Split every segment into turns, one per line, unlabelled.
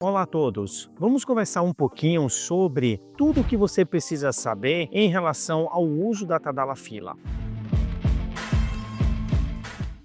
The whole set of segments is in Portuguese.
Olá a todos! Vamos conversar um pouquinho sobre tudo o que você precisa saber em relação ao uso da Tadalafila.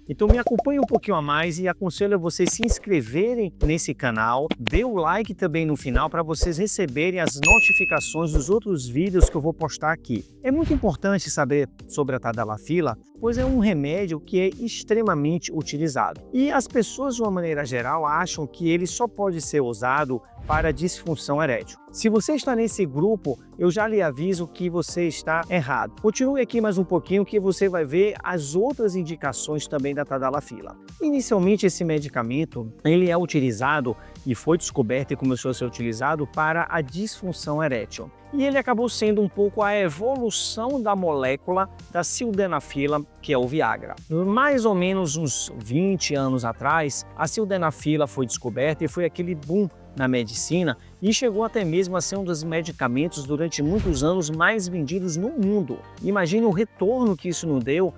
Então me acompanhe um pouquinho a mais e aconselho a vocês se inscreverem nesse canal, dê o like também no final para vocês receberem as notificações dos outros vídeos que eu vou postar aqui. É muito importante saber sobre a Tadalafila, pois é um remédio que é extremamente utilizado. E as pessoas, de uma maneira geral, acham que ele só pode ser usado para disfunção erétil. Se você está nesse grupo, eu já lhe aviso que você está errado. Continue aqui mais um pouquinho que você vai ver as outras indicações também da Tadalafila. Inicialmente, esse medicamento ele é utilizado e foi descoberto e começou a ser utilizado para a disfunção erétil. E ele acabou sendo um pouco a evolução da molécula da sildenafila, que é o Viagra. Mais ou menos uns 20 anos atrás, a sildenafila foi descoberta e foi aquele boom na medicina e chegou até mesmo a ser um dos medicamentos durante muitos anos mais vendidos no mundo. Imagine o retorno que isso nos deu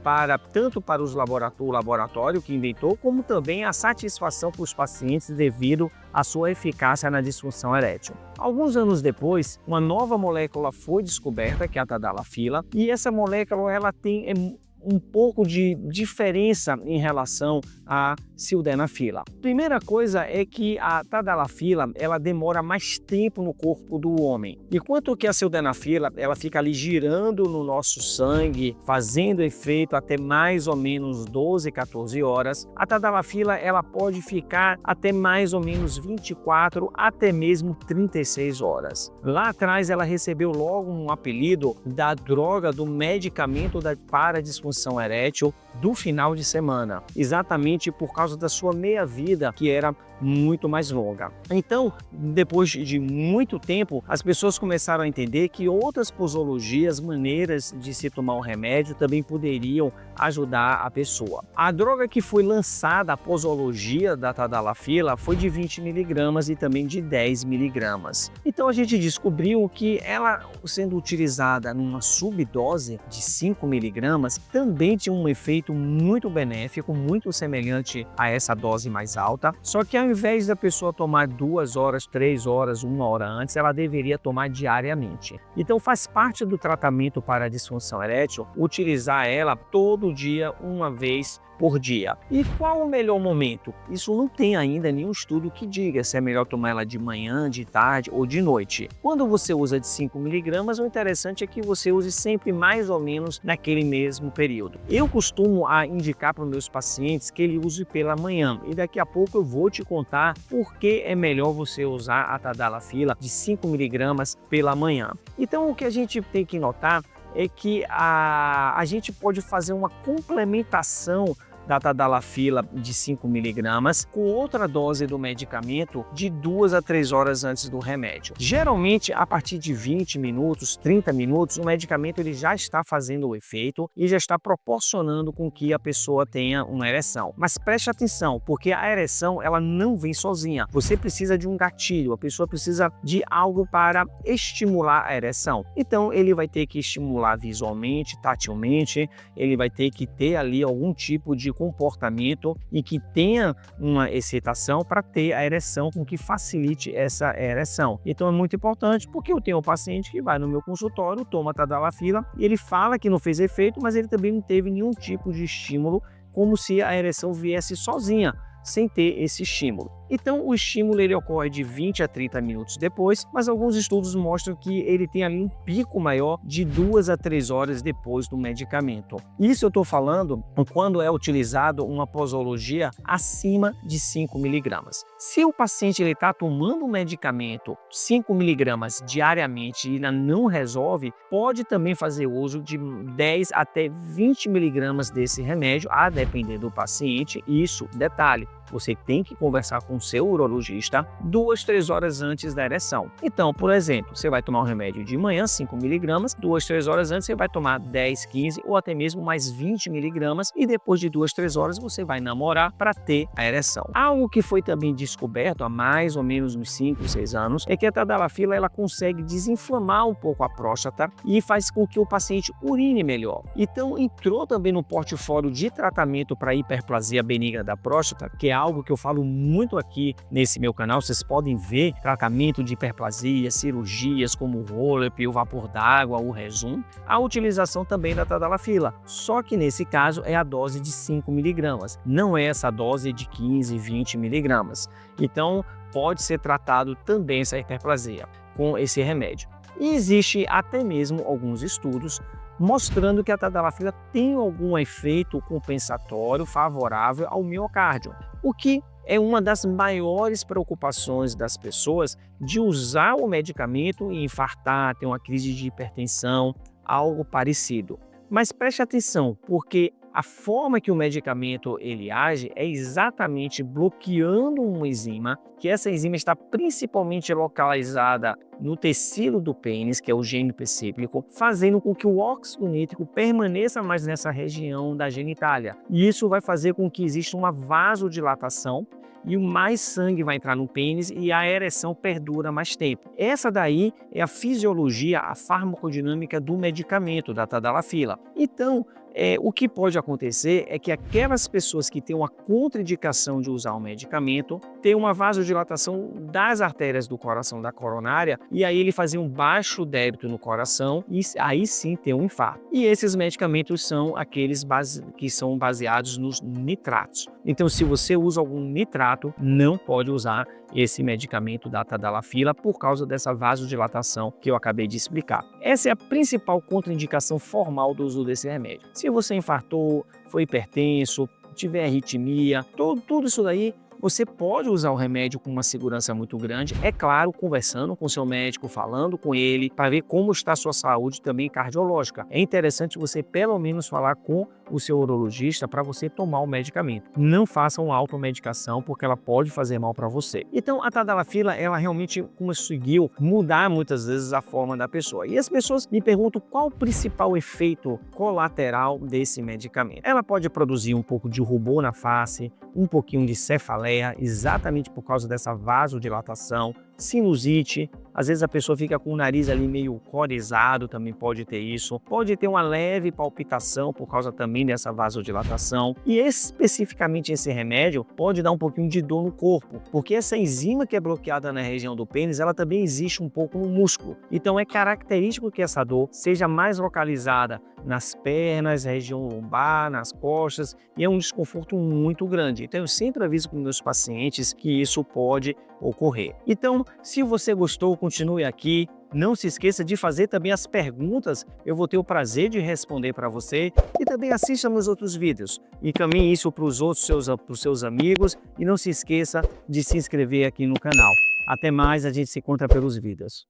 tanto para o laboratório que inventou, como também a satisfação para os pacientes devido à sua eficácia na disfunção erétil. Alguns anos depois, uma nova molécula foi descoberta, que é a Tadalafila, e essa molécula ela tem um pouco de diferença em relação à sildenafila. Primeira coisa é que a Tadalafila ela demora mais tempo no corpo do homem, enquanto que a sildenafila ela fica ali girando no nosso sangue, fazendo efeito até mais ou menos 12, 14 horas. A Tadalafila ela pode ficar até mais ou menos 24, até mesmo 36 horas. Lá atrás ela recebeu logo um apelido da droga do medicamento para disfunção erétil do final de semana, exatamente por causa da sua meia-vida, que era muito mais longa. Então, depois de muito tempo, as pessoas começaram a entender que outras posologias, maneiras de se tomar o remédio também poderiam ajudar a pessoa. A droga que foi lançada, a posologia da Tadalafila, foi de 20 miligramas e também de 10 miligramas. Então a gente descobriu que ela, sendo utilizada numa subdose de 5 miligramas, também tinha um efeito muito benéfico, muito semelhante a essa dose mais alta, só que ao invés da pessoa tomar 2 horas, 3 horas, 1 hora antes, ela deveria tomar diariamente. Então faz parte do tratamento para a disfunção erétil utilizar ela todo dia, uma vez por dia. E qual o melhor momento? Isso não tem ainda nenhum estudo que diga se é melhor tomar ela de manhã, de tarde ou de noite. Quando você usa de 5 miligramas, o interessante é que você use sempre mais ou menos naquele mesmo período. Eu costumo indicar para os meus pacientes que ele use pela manhã e daqui a pouco eu vou te contar por que é melhor você usar a Tadalafila de 5 miligramas pela manhã. Então o que a gente tem que notar é que a gente pode fazer uma complementação da Tadalafila de 5 miligramas com outra dose do medicamento de 2 a 3 horas antes do remédio. Geralmente, a partir de 20 minutos, 30 minutos, o medicamento ele já está fazendo o efeito e já está proporcionando com que a pessoa tenha uma ereção. Mas preste atenção, porque a ereção ela não vem sozinha. Você precisa de um gatilho, a pessoa precisa de algo para estimular a ereção. Então, ele vai ter que estimular visualmente, tatilmente, ele vai ter que ter ali algum tipo de comportamento e que tenha uma excitação para ter a ereção, com que facilite essa ereção. Então é muito importante, porque eu tenho um paciente que vai no meu consultório, toma Tadalafila e ele fala que não fez efeito, mas ele também não teve nenhum tipo de estímulo, como se a ereção viesse sozinha, sem ter esse estímulo. Então o estímulo ele ocorre de 20 a 30 minutos depois, mas alguns estudos mostram que ele tem ali um pico maior de 2 a 3 horas depois do medicamento. Isso eu estou falando quando é utilizado uma posologia acima de 5 miligramas. Se o paciente está tomando um medicamento 5 miligramas diariamente e ainda não resolve, pode também fazer uso de 10 até 20 miligramas desse remédio, a depender do paciente. Isso, detalhe, você tem que conversar com o seu urologista 2, 3 horas antes da ereção. Então, por exemplo, você vai tomar um remédio de manhã, 5 miligramas, 2, 3 horas antes você vai tomar 10, 15 ou até mesmo mais 20 miligramas e depois de 2, 3 horas você vai namorar para ter a ereção. Algo que foi também descoberto há mais ou menos uns 5, 6 anos é que a Tadalafila ela consegue desinflamar um pouco a próstata e faz com que o paciente urine melhor. Então, entrou também no portfólio de tratamento para hiperplasia benigna da próstata, que é algo que eu falo muito aqui nesse meu canal. Vocês podem ver tratamento de hiperplasia, cirurgias como o roll-up, o vapor d'água, o Rezum, a utilização também da tadalafila. Só que nesse caso é a dose de 5 miligramas, não é essa dose de 15, 20 miligramas. Então pode ser tratado também essa hiperplasia com esse remédio. E existe até mesmo alguns estudos mostrando que a tadalafila tem algum efeito compensatório favorável ao miocárdio, o que é uma das maiores preocupações das pessoas de usar o medicamento e infartar, ter uma crise de hipertensão, algo parecido. Mas preste atenção, porque a forma que o medicamento ele age é exatamente bloqueando uma enzima, que essa enzima está principalmente localizada no tecido do pênis, que é o gênio persíplico, fazendo com que o óxido nítrico permaneça mais nessa região da genitália. E isso vai fazer com que exista uma vasodilatação e mais sangue vai entrar no pênis e a ereção perdura mais tempo. Essa daí é a fisiologia, a farmacodinâmica do medicamento, da tadalafila. Então, o que pode acontecer é que aquelas pessoas que têm uma contraindicação de usar o medicamento têm uma vasodilatação das artérias do coração, da coronária, e aí ele fazia um baixo débito no coração e aí sim tem um infarto. E esses medicamentos são aqueles que são baseados nos nitratos. Então, se você usa algum nitrato, não pode usar esse medicamento da tadalafila por causa dessa vasodilatação que eu acabei de explicar. Essa é a principal contraindicação formal do uso desse remédio. Se você infartou, foi hipertenso, tiver arritmia, tudo isso daí, você pode usar o remédio com uma segurança muito grande, é claro, conversando com seu médico, falando com ele, para ver como está a sua saúde também cardiológica. É interessante você pelo menos falar com o seu urologista para você tomar o medicamento. Não faça uma automedicação, porque ela pode fazer mal para você. Então, a tadalafila, ela realmente conseguiu mudar muitas vezes a forma da pessoa. E as pessoas me perguntam qual o principal efeito colateral desse medicamento. Ela pode produzir um pouco de rubor na face, um pouquinho de cefaleia, exatamente por causa dessa vasodilatação, sinusite, às vezes a pessoa fica com o nariz ali meio corizado, também pode ter isso. Pode ter uma leve palpitação por causa também dessa vasodilatação. E especificamente esse remédio pode dar um pouquinho de dor no corpo, porque essa enzima que é bloqueada na região do pênis, ela também existe um pouco no músculo. Então é característico que essa dor seja mais localizada nas pernas, região lombar, nas costas, e é um desconforto muito grande. Então eu sempre aviso para meus pacientes que isso pode ocorrer. Então, se você gostou, continue aqui. Não se esqueça de fazer também as perguntas, eu vou ter o prazer de responder para você. E também assista meus outros vídeos. Encaminhe isso para os seus amigos e não se esqueça de se inscrever aqui no canal. Até mais, a gente se encontra pelos vídeos.